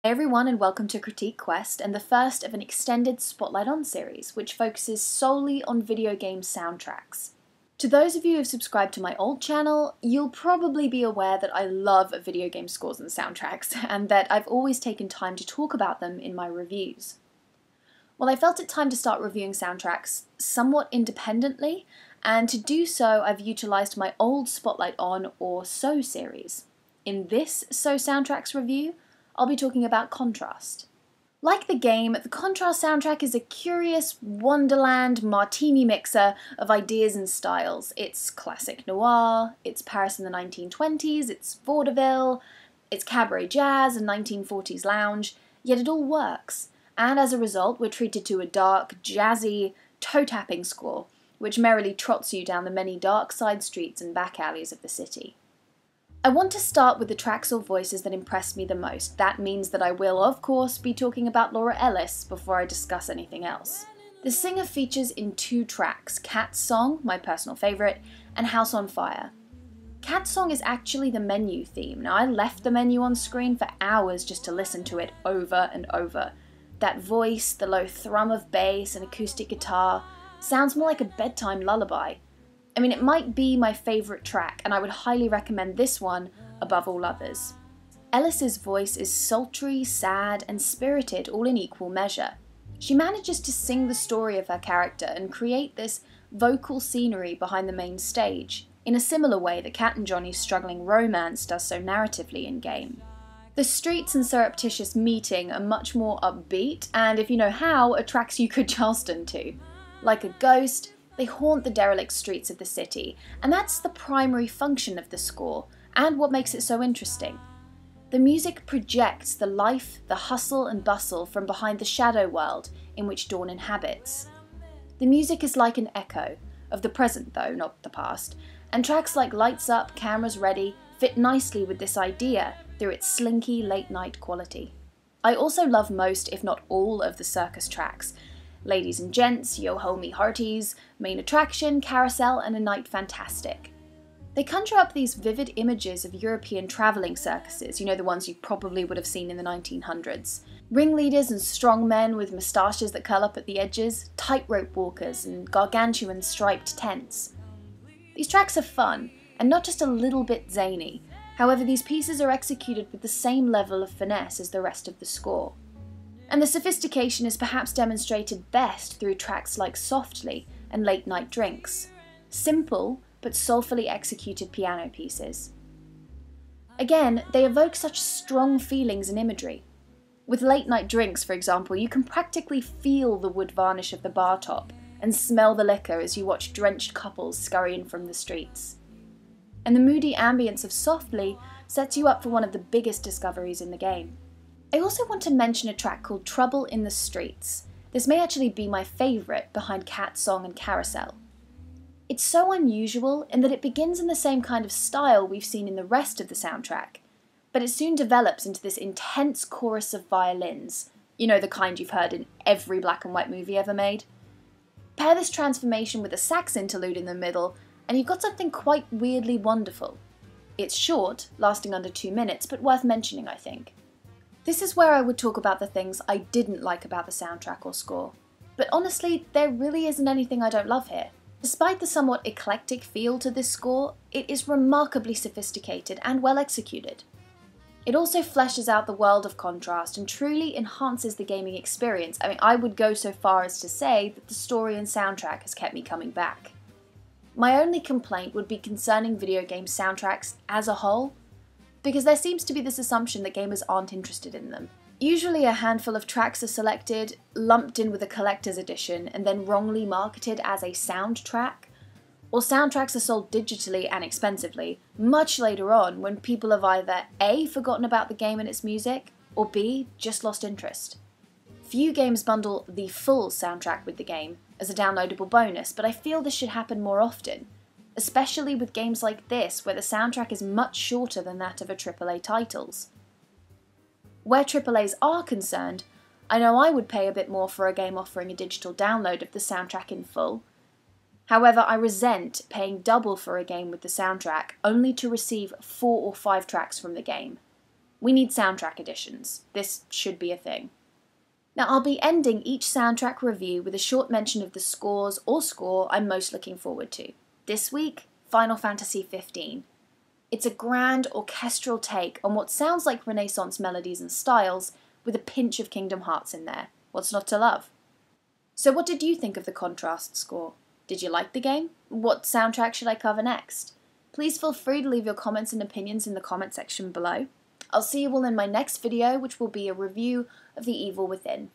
Hey everyone, and welcome to Critique Quest, and the first of an extended Spotlight On series, which focuses solely on video game soundtracks. To those of you who have subscribed to my old channel, you'll probably be aware that I love video game scores and soundtracks, and that I've always taken time to talk about them in my reviews. Well, I felt it time to start reviewing soundtracks somewhat independently, and to do so I've utilised my old Spotlight On or So series. In this So Soundtracks review, I'll be talking about Contrast. Like the game, the Contrast soundtrack is a curious Wonderland Martini-mixer of ideas and styles. It's classic noir, it's Paris in the 1920s, it's vaudeville, it's cabaret jazz and 1940s lounge, yet it all works. And as a result, we're treated to a dark, jazzy, toe-tapping score, which merrily trots you down the many dark side streets and back alleys of the city. I want to start with the tracks or voices that impressed me the most. That means that I will, of course, be talking about Laura Ellis before I discuss anything else. The singer features in two tracks, Cat's Song, my personal favourite, and House on Fire. Cat's Song is actually the menu theme. Now, I left the menu on screen for hours just to listen to it over and over. That voice, the low thrum of bass and acoustic guitar, sounds more like a bedtime lullaby. I mean, it might be my favourite track, and I would highly recommend this one above all others. Ellis's voice is sultry, sad, and spirited all in equal measure. She manages to sing the story of her character and create this vocal scenery behind the main stage, in a similar way that Cat and Johnny's struggling romance does so narratively in-game. The streets and surreptitious meeting are much more upbeat, and if you know how, are tracks you could Charleston to. Like a ghost, they haunt the derelict streets of the city, and that's the primary function of the score, and what makes it so interesting. The music projects the life, the hustle and bustle from behind the shadow world in which Dawn inhabits. The music is like an echo, of the present though, not the past, and tracks like Lights Up, Cameras Ready fit nicely with this idea through its slinky late-night quality. I also love most, if not all, of the circus tracks. Ladies and Gents, Yo Ho Me Hearties, Main Attraction, Carousel, and A Night Fantastic. They conjure up these vivid images of European travelling circuses, you know, the ones you probably would have seen in the 1900s. Ringleaders and strongmen with moustaches that curl up at the edges, tightrope walkers, and gargantuan striped tents. These tracks are fun, and not just a little bit zany. However, these pieces are executed with the same level of finesse as the rest of the score. And the sophistication is perhaps demonstrated best through tracks like Softly and Late Night Drinks. Simple, but soulfully executed piano pieces. Again, they evoke such strong feelings and imagery. With Late Night Drinks, for example, you can practically feel the wood varnish of the bar top and smell the liquor as you watch drenched couples scurry in from the streets. And the moody ambience of Softly sets you up for one of the biggest discoveries in the game. I also want to mention a track called Trouble in the Streets. This may actually be my favourite behind Cat's Song and Carousel. It's so unusual in that it begins in the same kind of style we've seen in the rest of the soundtrack, but it soon develops into this intense chorus of violins, you know, the kind you've heard in every black and white movie ever made. Pair this transformation with a sax interlude in the middle, and you've got something quite weirdly wonderful. It's short, lasting under 2 minutes, but worth mentioning, I think. This is where I would talk about the things I didn't like about the soundtrack or score. But honestly, there really isn't anything I don't love here. Despite the somewhat eclectic feel to this score, it is remarkably sophisticated and well executed. It also fleshes out the world of Contrast and truly enhances the gaming experience. I mean, I would go so far as to say that the story and soundtrack has kept me coming back. My only complaint would be concerning video game soundtracks as a whole, because there seems to be this assumption that gamers aren't interested in them. Usually a handful of tracks are selected, lumped in with a collector's edition, and then wrongly marketed as a soundtrack. Or soundtracks are sold digitally and expensively, much later on when people have either A, forgotten about the game and its music, or B, just lost interest. Few games bundle the full soundtrack with the game as a downloadable bonus, but I feel this should happen more often. Especially with games like this, where the soundtrack is much shorter than that of a AAA titles. Where AAAs are concerned, I know I would pay a bit more for a game offering a digital download of the soundtrack in full. However, I resent paying double for a game with the soundtrack, only to receive 4 or 5 tracks from the game. We need soundtrack editions. This should be a thing. Now, I'll be ending each soundtrack review with a short mention of the scores or score I'm most looking forward to. This week, Final Fantasy XV. It's a grand orchestral take on what sounds like Renaissance melodies and styles, with a pinch of Kingdom Hearts in there. What's not to love? So what did you think of the contrast score? Did you like the game? What soundtrack should I cover next? Please feel free to leave your comments and opinions in the comment section below. I'll see you all in my next video, which will be a review of The Evil Within.